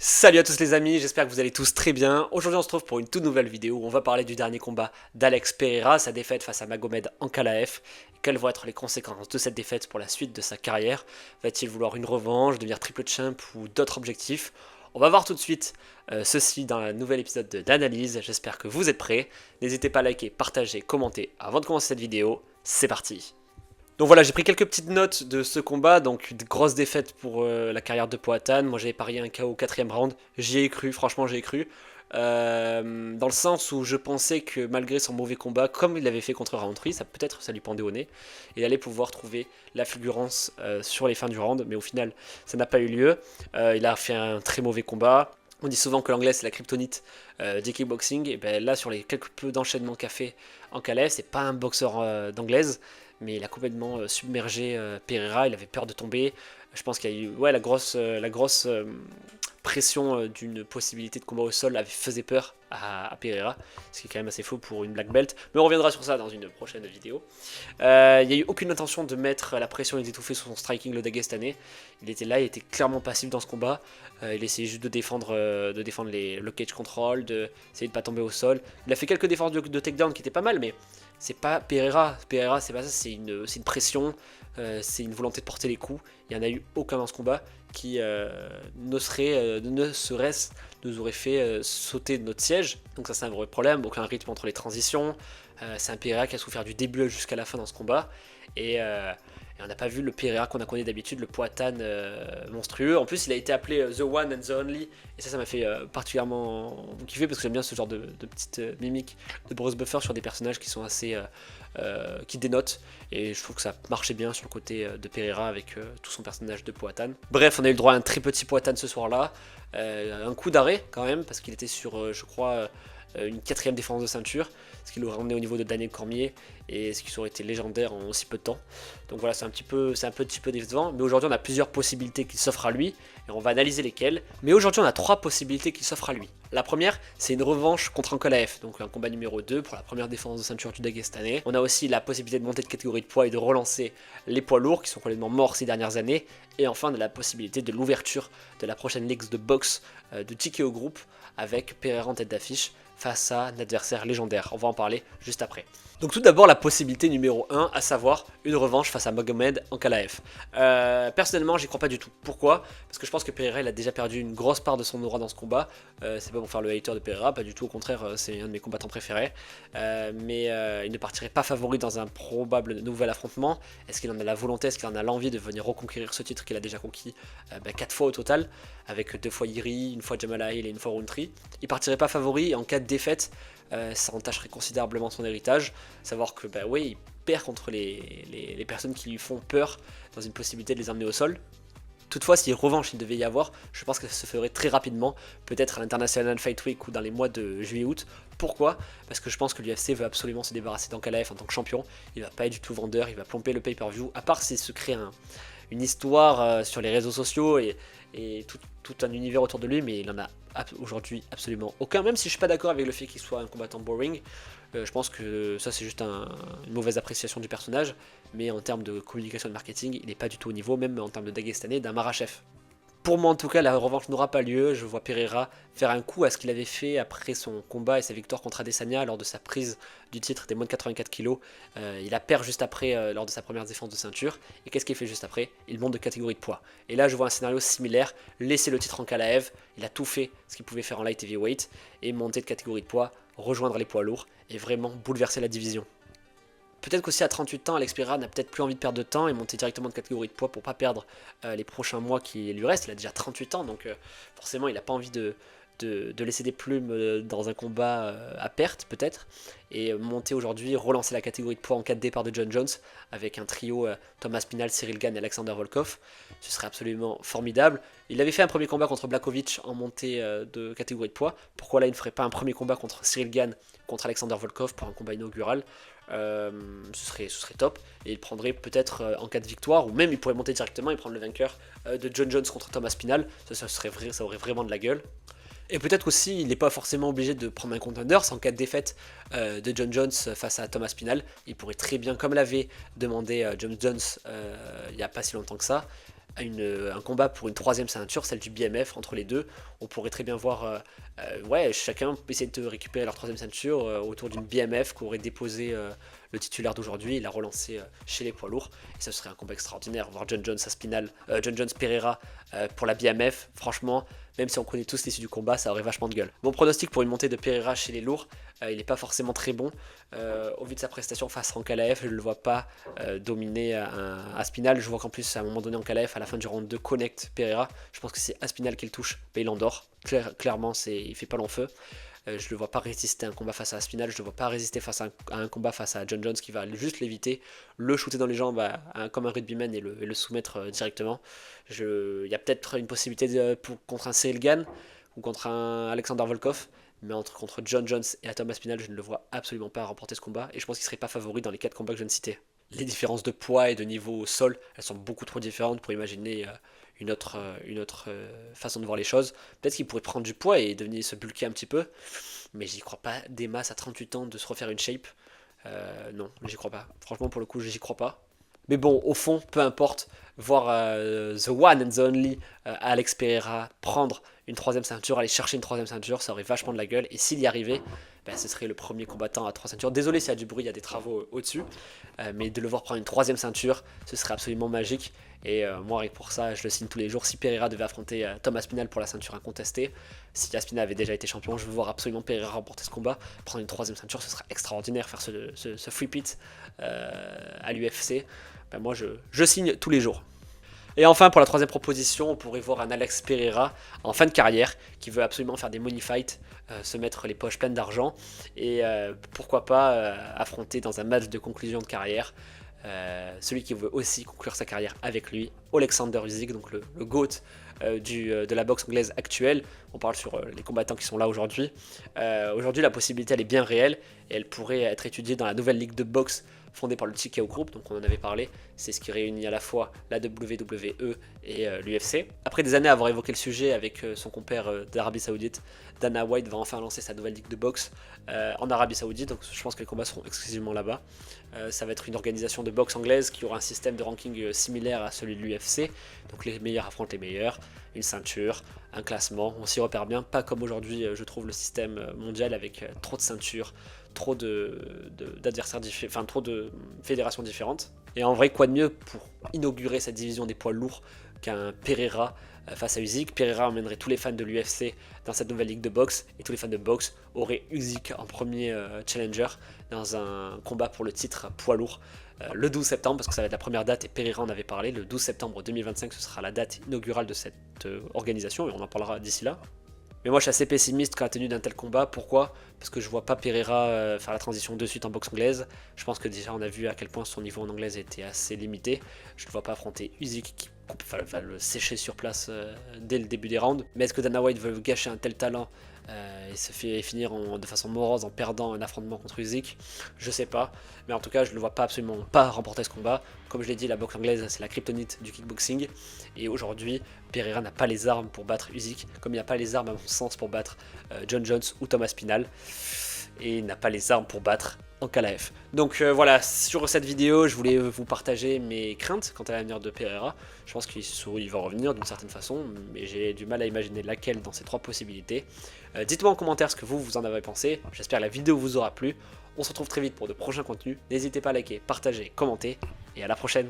Salut à tous les amis, j'espère que vous allez tous très bien. Aujourd'hui on se retrouve pour une toute nouvelle vidéo où on va parler du dernier combat d'Alex Pereira, sa défaite face à Magomed Ankalaev. Quelles vont être les conséquences de cette défaite pour la suite de sa carrière? Va-t-il vouloir une revanche, devenir triple champ ou d'autres objectifs? On va voir tout de suite ceci dans un nouvel épisode d'analyse, j'espère que vous êtes prêts. N'hésitez pas à liker, partager, commenter avant de commencer cette vidéo, c'est parti. Donc voilà, j'ai pris quelques petites notes de ce combat, donc une grosse défaite pour la carrière de Poatan. Moi j'avais parié un KO au quatrième round, j'y ai cru, franchement j'y ai cru. Dans le sens où je pensais que malgré son mauvais combat, comme il l'avait fait contre Roundtree, ça peut-être ça lui pendait au nez, il allait pouvoir trouver la fulgurance sur les fins du round, mais au final ça n'a pas eu lieu. Il a fait un très mauvais combat. On dit souvent que l'anglais c'est la kryptonite du kickboxing, et ben là sur les quelques peu d'enchaînements qu'a fait Ankalaev, c'est pas un boxeur d'anglaise, mais il a complètement submergé Pereira, il avait peur de tomber. Je pense qu'il y a eu la grosse pression d'une possibilité de combat au sol faisait peur à Pereira, ce qui est quand même assez faux pour une black belt, mais on reviendra sur ça dans une prochaine vidéo. Il n'y a eu aucune intention de mettre la pression et d'étouffer sur son striking le dagestanais. Il était là, il était clairement passif dans ce combat. Il essayait juste de défendre le cage control, d'essayer de pas tomber au sol. Il a fait quelques défenses de takedown qui étaient pas mal, mais c'est pas Pereira. Pereira, c'est pas ça, c'est une pression, c'est une volonté de porter les coups. Il n'y en a eu aucun dans ce combat qui ne serait-ce nous aurait fait sauter de notre siège. Donc ça c'est un vrai problème, aucun rythme entre les transitions. C'est un Pereira qui a souffert du début jusqu'à la fin dans ce combat. Et on n'a pas vu le Pereira qu'on a connu d'habitude, le Poatan monstrueux. En plus, il a été appelé The One and the Only. Et ça m'a fait particulièrement kiffer parce que j'aime bien ce genre de petites mimiques de Bruce Buffer sur des personnages qui sont assez. Qui dénotent. Et je trouve que ça marchait bien sur le côté de Pereira avec tout son personnage de Poatan. Bref, on a eu le droit à un très petit Poatan ce soir-là. Un coup d'arrêt quand même, parce qu'il était sur, je crois, une quatrième défense de ceinture, ce qui l'aurait ramené au niveau de Daniel Cormier, et ce qui aurait été légendaire en aussi peu de temps. Donc voilà, c'est un petit peu décevant, mais aujourd'hui on a plusieurs possibilités qui s'offrent à lui, et on va analyser lesquelles. Mais aujourd'hui on a trois possibilités qui s'offrent à lui. La première, c'est une revanche contre Ankalaev, donc un combat numéro 2 pour la première défense de ceinture du Dagestanais. On a aussi la possibilité de monter de catégorie de poids et de relancer les poids lourds qui sont complètement morts ces dernières années. Et enfin, on a la possibilité de l'ouverture de la prochaine Ligue de boxe de TKO Group avec Pereira en tête d'affiche face à un adversaire légendaire. On va en parler juste après. Donc tout d'abord la possibilité numéro 1, à savoir une revanche face à Magomed Ankalaev. Personnellement j'y crois pas du tout. Pourquoi? Parce que je pense que Pereira il a déjà perdu une grosse part de son aura dans ce combat. C'est pas pour faire le hater de Pereira, pas du tout, au contraire c'est un de mes combattants préférés. Mais il ne partirait pas favori dans un probable nouvel affrontement. Est-ce qu'il en a la volonté, est-ce qu'il en a l'envie de venir reconquérir ce titre qu'il a déjà conquis 4 fois au total, avec 2 fois Iri, une fois Jamal Hill et une fois Roundtree. Il partirait pas favori, et en cas de défaite, ça entacherait considérablement son héritage. Savoir que, oui, il perd contre les personnes qui lui font peur dans une possibilité de les emmener au sol. Toutefois, si revanche il devait y avoir, je pense que ça se ferait très rapidement, peut-être à l'International Fight Week ou dans les mois de juillet-août. Pourquoi? Parce que je pense que l'UFC veut absolument se débarrasser d'Ankalaev en tant que champion. Il va pas être du tout vendeur, il va plomber le pay-per-view, à part s'il se crée une histoire sur les réseaux sociaux et tout un univers autour de lui, mais il en a aujourd'hui absolument aucun, même si je suis pas d'accord avec le fait qu'il soit un combattant boring. Je pense que ça c'est juste une mauvaise appréciation du personnage, mais en termes de communication et de marketing, il n'est pas du tout au niveau, même en termes de Dagestanais, d'un Marachev. Pour moi en tout cas, la revanche n'aura pas lieu. Je vois Pereira faire un coup à ce qu'il avait fait après son combat et sa victoire contre Adesanya lors de sa prise du titre des moins de 84 kg. Il a perdu juste après lors de sa première défense de ceinture. Et qu'est-ce qu'il fait juste après? Il monte de catégorie de poids. Et là je vois un scénario similaire, laisser le titre en Ankalaev. Il a tout fait ce qu'il pouvait faire en light heavyweight et monter de catégorie de poids, rejoindre les poids lourds et vraiment bouleverser la division. Peut-être qu'aussi à 38 ans, Alex Pereira n'a peut-être plus envie de perdre de temps et monter directement de catégorie de poids pour pas perdre les prochains mois qui lui restent. Il a déjà 38 ans, donc forcément il n'a pas envie de laisser des plumes dans un combat à perte peut-être. Et monter aujourd'hui, relancer la catégorie de poids en cas de départ de John Jones avec un trio Thomas Spinal, Cyril Gane et Alexander Volkov. Ce serait absolument formidable. Il avait fait un premier combat contre Blachowicz en montée de catégorie de poids. Pourquoi là il ne ferait pas un premier combat contre Cyril Gane, contre Alexander Volkov pour un combat inaugural? Ce serait top, et il prendrait peut-être en cas de victoire, ou même il pourrait monter directement et prendre le vainqueur de John Jones contre Thomas Spinal. Ça aurait vraiment de la gueule. Et peut-être aussi il n'est pas forcément obligé de prendre un contender, en cas de défaite de John Jones face à Thomas Spinal, il pourrait très bien, comme l'avait demandé John Jones il n'y a pas si longtemps que ça, un combat pour une troisième ceinture, celle du BMF entre les deux. On pourrait très bien voir ouais, chacun essayer de récupérer leur troisième ceinture autour d'une BMF qu'aurait déposé le titulaire d'aujourd'hui. Il a relancé chez les poids lourds et ça serait un combat extraordinaire. Voir John Jones Aspinal, John Jones Pereira pour la BMF, franchement, même si on connaît tous l'issue du combat, ça aurait vachement de gueule. Mon pronostic pour une montée de Pereira chez les lourds, il n'est pas forcément très bon. Au vu de sa prestation face à Ankalaev, je ne le vois pas dominer Aspinal. Je vois qu'en plus, à un moment donné, Ankalaev, à la fin du round 2, connecte Pereira. Je pense que c'est Aspinal qui le touche, mais il endort. Clairement, il fait pas long feu. Je le vois pas résister à un combat face à Aspinal, je le vois pas résister face à un combat face à John Jones qui va juste l'éviter, le shooter dans les jambes comme un rugbyman et le soumettre directement. Il y a peut-être une possibilité contre un Seelgan ou contre un Alexander Volkov, mais contre John Jones et Tom Aspinal, je ne le vois absolument pas remporter ce combat et je pense qu'il serait pas favori dans les 4 combats que je viens de citer. Les différences de poids et de niveau au sol, elles sont beaucoup trop différentes pour imaginer une autre façon de voir les choses. Peut-être qu'il pourrait prendre du poids et devenir se bulker un petit peu, mais j'y crois pas. Des masses à 38 ans de se refaire une shape, non, j'y crois pas. Franchement, pour le coup, j'y crois pas. Mais bon, au fond, peu importe, voir the one and the only Alex Pereira prendre une troisième ceinture, aller chercher une troisième ceinture, ça aurait vachement de la gueule. Et s'il y arrivait, ben, ce serait le premier combattant à 3 ceintures. Désolé s'il y a du bruit, il y a des travaux au-dessus, mais de le voir prendre une troisième ceinture, ce serait absolument magique. Et moi, rien que pour ça, je le signe tous les jours. Si Pereira devait affronter Tom Aspinal pour la ceinture incontestée, si Aspinal avait déjà été champion, je veux voir absolument Pereira remporter ce combat. Prendre une troisième ceinture, ce serait extraordinaire. Faire ce free pit à l'UFC, ben moi je signe tous les jours. Et enfin, pour la troisième proposition, on pourrait voir un Alex Pereira en fin de carrière qui veut absolument faire des money fights, se mettre les poches pleines d'argent et pourquoi pas affronter dans un match de conclusion de carrière celui qui veut aussi conclure sa carrière avec lui, Alexander Usyk, donc le GOAT de la boxe anglaise actuelle. On parle sur les combattants qui sont là aujourd'hui. Aujourd'hui, la possibilité elle est bien réelle et elle pourrait être étudiée dans la nouvelle ligue de boxe fondée par le TKO Group, donc on en avait parlé, c'est ce qui réunit à la fois la WWE et l'UFC. Après des années à avoir évoqué le sujet avec son compère d'Arabie Saoudite, Dana White va enfin lancer sa nouvelle ligue de boxe en Arabie Saoudite, donc je pense que les combats seront exclusivement là-bas. Ça va être une organisation de boxe anglaise qui aura un système de ranking similaire à celui de l'UFC, donc les meilleurs affrontent les meilleurs, une ceinture, un classement, on s'y repère bien, pas comme aujourd'hui je trouve le système mondial avec trop de ceintures, trop d'adversaires différents, enfin trop de fédérations différentes. Et en vrai, quoi de mieux pour inaugurer cette division des poids lourds qu'un Pereira face à Usyk. Pereira emmènerait tous les fans de l'UFC dans cette nouvelle ligue de boxe et tous les fans de boxe auraient Usyk en premier challenger dans un combat pour le titre poids lourd le 12 septembre, parce que ça va être la première date et Pereira en avait parlé. Le 12 septembre 2025, ce sera la date inaugurale de cette organisation et on en parlera d'ici là. Mais moi je suis assez pessimiste quant à la tenue d'un tel combat. Pourquoi? Parce que je vois pas Pereira faire la transition de suite en boxe anglaise. Je pense que déjà on a vu à quel point son niveau en anglaise était assez limité. Je ne vois pas affronter Usyk qui va le sécher sur place dès le début des rounds. Mais est-ce que Dana White veut gâcher un tel talent et se fait finir de façon morose en perdant un affrontement contre Usyk? Je sais pas. Mais en tout cas je ne le vois pas absolument pas remporter ce combat. Comme je l'ai dit, la boxe anglaise c'est la kryptonite du kickboxing. Et aujourd'hui Pereira n'a pas les armes pour battre Usyk, comme il n'a pas les armes à mon sens pour battre John Jones ou Tom Aspinal, et il n'a pas les armes pour battre Ankalaev. Donc voilà, sur cette vidéo, je voulais vous partager mes craintes quant à l'avenir de Pereira. Je pense qu'il va revenir d'une certaine façon, mais j'ai du mal à imaginer laquelle dans ces 3 possibilités. Dites-moi en commentaire ce que vous en avez pensé, j'espère que la vidéo vous aura plu. On se retrouve très vite pour de prochains contenus, n'hésitez pas à liker, partager, commenter, et à la prochaine.